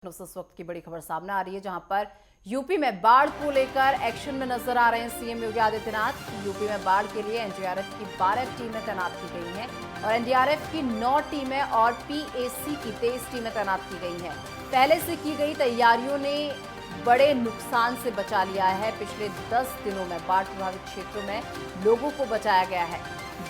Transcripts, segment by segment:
इस वक्त की बड़ी खबर सामने आ रही है, जहां पर यूपी में बाढ़ को लेकर एक्शन में नजर आ रहे हैं सीएम योगी आदित्यनाथ। यूपी में बाढ़ के लिए एनडीआरएफ की 12 टीमें तैनात की गई हैं और एनडीआरएफ की 9 टीमें और पीएसी की 23 टीमें तैनात की गई हैं। पहले से की गई तैयारियों ने बड़े नुकसान से बचा लिया है। पिछले 10 दिनों में बाढ़ प्रभावित क्षेत्रों में लोगों को बचाया गया है।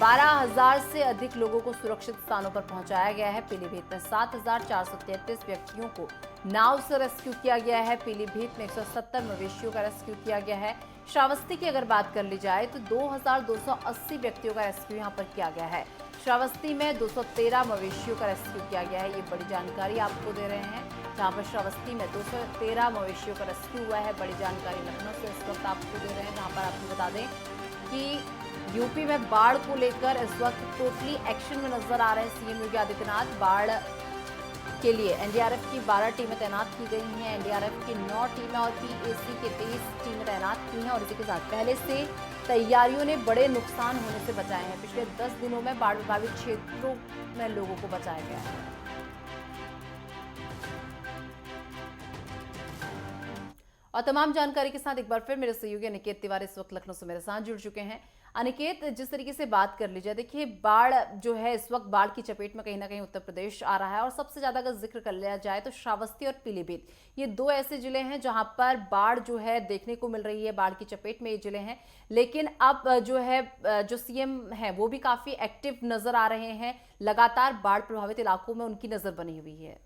12,000 से अधिक लोगों को सुरक्षित स्थानों पर पहुंचाया गया है। पीलीभीत में 7,433 व्यक्तियों को नाव से रेस्क्यू किया गया है। पीलीभीत में 170 मवेशियों का रेस्क्यू किया गया है। श्रावस्ती की अगर बात कर ली जाए तो 2,280 व्यक्तियों का रेस्क्यू यहां पर किया गया है। श्रावस्ती में 213 मवेशियों का रेस्क्यू किया गया है। ये बड़ी जानकारी आपको दे रहे हैं, जहां पर श्रावस्ती में 213 मवेशियों का रेस्क्यू हुआ है। बड़ी जानकारी लखनऊ से इस वक्त आपको दे रहे हैं, जहां पर आपको बता दें कि यूपी में बाढ़ को लेकर इस वक्त टोटली एक्शन में नजर आ रहे हैं सीएम योगी आदित्यनाथ। बाढ़ के लिए एनडीआरएफ की 12 टीमें तैनात की गई हैं। एनडीआरएफ की 9 टीमें और पीएसी के 23 टीमें तैनात की हैं और इसी के साथ पहले से तैयारियों ने बड़े नुकसान होने से बचाए हैं। पिछले 10 दिनों में बाढ़ प्रभावित क्षेत्रों में लोगों को बचाया गया है। और तमाम जानकारी के साथ एक बार फिर मेरे सहयोगी अनिकेत तिवारी इस वक्त लखनऊ से मेरे साथ जुड़ चुके हैं। अनिकेत, जिस तरीके से बात कर ली जाए, देखिए बाढ़ जो है इस वक्त बाढ़ की चपेट में कहीं ना कहीं उत्तर प्रदेश आ रहा है और सबसे ज्यादा अगर जिक्र कर लिया जाए तो श्रावस्ती और पीलीभीत, ये दो ऐसे जिले हैं जहां पर बाढ़ जो है देखने को मिल रही है। बाढ़ की चपेट में ये जिले हैं, लेकिन अब जो है जो सीएम है वो भी काफी एक्टिव नजर आ रहे हैं। लगातार बाढ़ प्रभावित इलाकों में उनकी नजर बनी हुई है।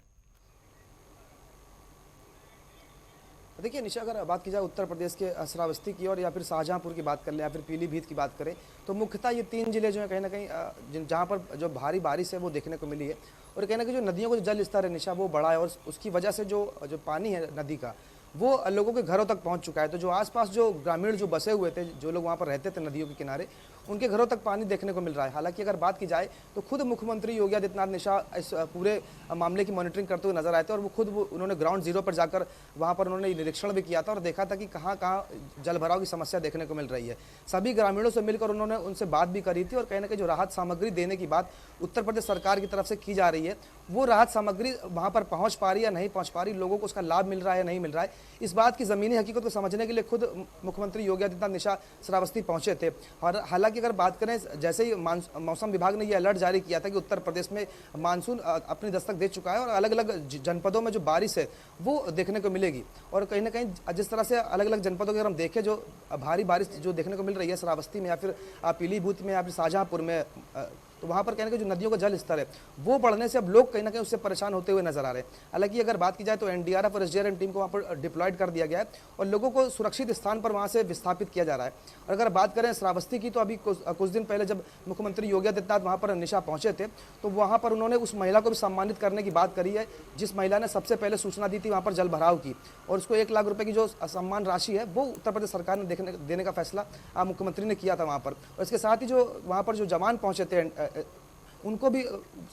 देखिए निशा, अगर बात की जाए उत्तर प्रदेश के श्रावस्ती की और या फिर शाहजहांपुर की बात कर ले या फिर पीलीभीत की बात करें तो मुख्यतः ये 3 जिले जो है कहीं ना कहीं जहाँ पर जो भारी बारिश है वो देखने को मिली है। और कहीं ना कहीं जो नदियों का जो जल स्तर है निशा वो बढ़ा है और उसकी वजह से जो पानी है नदी का वो लोगों के घरों तक पहुंच चुका है। तो जो आसपास जो ग्रामीण जो बसे हुए थे, जो लोग वहाँ पर रहते थे नदियों के किनारे, उनके घरों तक पानी देखने को मिल रहा है। हालांकि अगर बात की जाए तो खुद मुख्यमंत्री योगी आदित्यनाथ निशा इस पूरे मामले की मॉनिटरिंग करते हुए नजर आए थे और उन्होंने ग्राउंड जीरो पर जाकर वहाँ पर उन्होंने निरीक्षण भी किया था और देखा था कि कहाँ कहाँ जल भराव की समस्या देखने को मिल रही है। सभी ग्रामीणों से मिलकर उन्होंने उनसे बात भी करी थी और कहीं ना कहीं जो राहत सामग्री देने की बात उत्तर प्रदेश सरकार की तरफ से की जा रही है, वो राहत सामग्री वहाँ पर पहुँच पा रही है या नहीं पहुँच पा रही, लोगों को उसका लाभ मिल रहा है या नहीं मिल रहा है, इस बात की जमीनी हकीकत को समझने के लिए खुद मुख्यमंत्री योगी आदित्यनाथ निशा श्रावस्ती पहुंचे थे। और हालांकि अगर बात करें, जैसे ही मौसम विभाग ने यह अलर्ट जारी किया था कि उत्तर प्रदेश में मानसून अपनी दस्तक दे चुका है और अलग अलग जनपदों में जो बारिश है वो देखने को मिलेगी। और कहीं ना कहीं जिस तरह से अलग अलग जनपदों के अगर हम देखें, जो भारी बारिश जो देखने को मिल रही है श्रावस्ती में या फिर पीलीभीत में या फिर शाहजहांपुर में, तो वहाँ पर कहने के जो नदियों का जल स्तर है वो बढ़ने से अब लोग कहीं ना कहीं उससे परेशान होते हुए नजर आ रहे हैं। हालांकि अगर बात की जाए तो एनडीआरएफ और एसडीआरएफ टीम को वहाँ पर डिप्लॉयड कर दिया गया है और लोगों को सुरक्षित स्थान पर वहाँ से विस्थापित किया जा रहा है। और अगर बात करें श्रावस्ती की, तो अभी कुछ दिन पहले जब मुख्यमंत्री योगी आदित्यनाथ वहाँ पर निशा पहुंचे थे तो वहाँ पर उन्होंने उस महिला को भी सम्मानित करने की बात करी है जिस महिला ने सबसे पहले सूचना दी थी वहाँ पर जल भराव की, और उसको 1 लाख रुपए की जो सम्मान राशि है वो उत्तर प्रदेश सरकार ने देने का फैसला मुख्यमंत्री ने किया था वहाँ पर। और इसके साथ ही जो वहाँ पर जो जवान पहुंचे थे उनको भी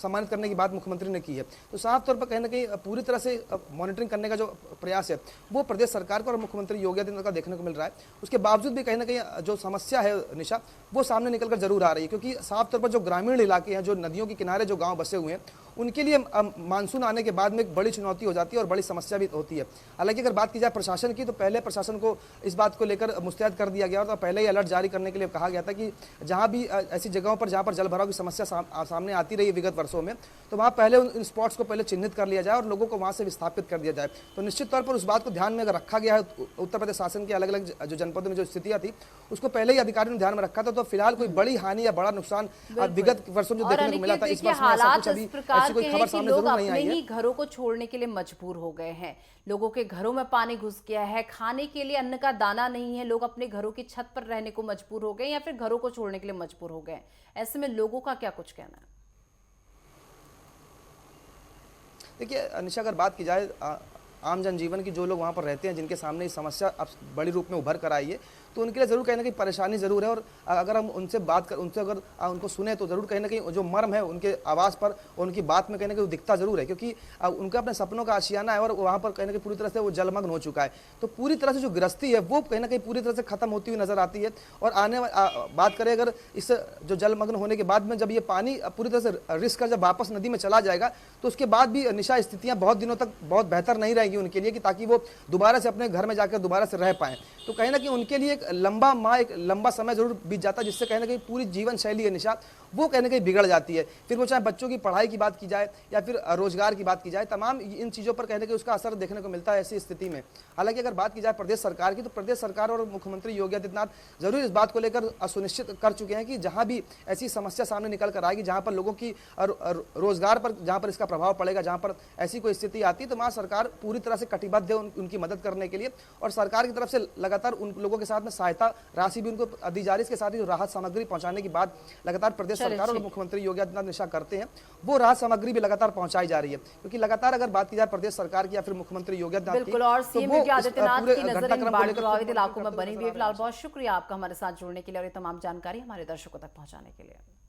सम्मानित करने की बात मुख्यमंत्री ने की है। तो साफ तौर पर कहीं ना कहीं पूरी तरह से मॉनिटरिंग करने का जो प्रयास है वो प्रदेश सरकार का और मुख्यमंत्री योगी आदित्यनाथ का देखने को मिल रहा है। उसके बावजूद भी कहीं ना कहीं जो समस्या है निशा वो सामने निकलकर जरूर आ रही है, क्योंकि साफ तौर पर जो ग्रामीण इलाके हैं, जो नदियों के किनारे जो गाँव बसे हुए हैं, उनके लिए मानसून आने के बाद में एक बड़ी चुनौती हो जाती है और बड़ी समस्या भी होती है। हालांकि अगर बात की जाए प्रशासन की, तो पहले प्रशासन को इस बात को लेकर मुस्तैद कर दिया गया और पहले ही अलर्ट जारी करने के लिए कहा गया था कि जहां भी ऐसी जगहों पर जहां पर जल भराव की समस्या सामने आती रही विगत वर्षों में, तो वहां पहले उन स्पॉट्स को पहले चिन्हित कर लिया जाए और लोगों को वहां से विस्थापित कर दिया जाए। तो निश्चित तौर पर उस बात को ध्यान में अगर रखा गया है, उत्तर प्रदेश शासन के अलग अलग जो जनपदों में जो स्थितियां थी उसको पहले ही अधिकारियों ने ध्यान में रखा था। तो फिलहाल कोई बड़ी हानि या बड़ा नुकसान विगत वर्षों में जो देखने को मिला था, इस वर्ष में ऐसा कुछ अभी ऐसी कोई खबर सामने जरूर नहीं आई है। ही घरों को छोड़ने के लिए मजबूर हो गए हैं। लोगों के घरों में पानी घुस गया है, खाने के लिए अन्न का दाना नहीं है, लोग अपने घरों की छत पर रहने को मजबूर हो गए या फिर घरों को छोड़ने के लिए मजबूर हो गए। ऐसे में लोगों का क्या कुछ कहना है? देखिए अनिशा, अगर बात की जाए आम जनजीवन की, जो लोग वहाँ पर रहते हैं जिनके सामने ये समस्या अब बड़ी रूप में उभर कर आई है, तो उनके लिए जरूर कहीं ना कहीं परेशानी जरूर है। और अगर हम उनसे बात कर, उनसे अगर उनको सुने तो जरूर कहीं ना कहीं जो मर्म है उनके आवाज़ पर, उनकी बात में कहीं ना कहीं दिखता जरूर है, क्योंकि उनका अपने सपनों का आशियाना है और वहाँ पर कहीं ना कहीं पूरी तरह से वो जलमग्न हो चुका है। तो पूरी तरह से जो गृहस्थी है वो कहीं ना कहीं पूरी तरह से खत्म होती हुई नजर आती है। और बात करें अगर इस जो जलमग्न होने के बाद में जब ये पानी पूरी तरह से रिस्क कर जब वापस नदी में चला जाएगा, तो उसके बाद भी निशा स्थितियां बहुत दिनों तक बहुत बेहतर नहीं रहेगी उनके लिए, कि ताकि वो दोबारा से अपने घर में जाकर दोबारा से रह पाएं। तो कहीं ना कहीं उनके लिए एक लंबा समय जरूर बीत जाता है, जिससे कहीं ना कहीं पूरी जीवन शैली है निशा वो कहीं ना कहीं बिगड़ जाती है। फिर वो चाहे बच्चों की पढ़ाई की बात की जाए या फिर रोजगार की बात की जाए, तमाम इन चीज़ों पर कहीं ना कहीं उसका असर देखने को मिलता है ऐसी स्थिति में। हालांकि अगर बात की जाए प्रदेश सरकार की, तो प्रदेश सरकार और मुख्यमंत्री योगी आदित्यनाथ जरूर इस बात को लेकर सुनिश्चित कर चुके हैं कि जहां भी ऐसी समस्या सामने निकल कर आएगी, जहां पर लोगों की रोजगार पर जहां पर इसका प्रभाव पड़ेगा, जहां पर ऐसी कोई स्थिति आती है, तो वहां सरकार पूरी तरह से कटिबद्ध है उनकी मदद करने के लिए। और सरकार की तरफ से लगातार उन लोगों के साथ में सहायता राशि भी उनको दी जा रही है। इसके साथ ही जो राहत सामग्री पहुंचाने की बात लगातार प्रदेश सरकार और मुख्यमंत्री योगी आदित्यनाथ निशा करते हैं, वो राहत सामग्री भी लगातार पहुंचाई जा रही है। क्योंकि लगातार अगर बात की जाए प्रदेश सरकार की या फिर मुख्यमंत्री योगी आदित्यनाथ की, बिल्कुल, और सीएम योगी आदित्यनाथ की नजर इन बाढ़ प्रभावित इलाकों में बनी हुई है। फिलहाल बहुत शुक्रिया आपका हमारे साथ जुड़ने के लिए और ये तमाम जानकारी हमारे दर्शकों तक पहुंचाने के लिए।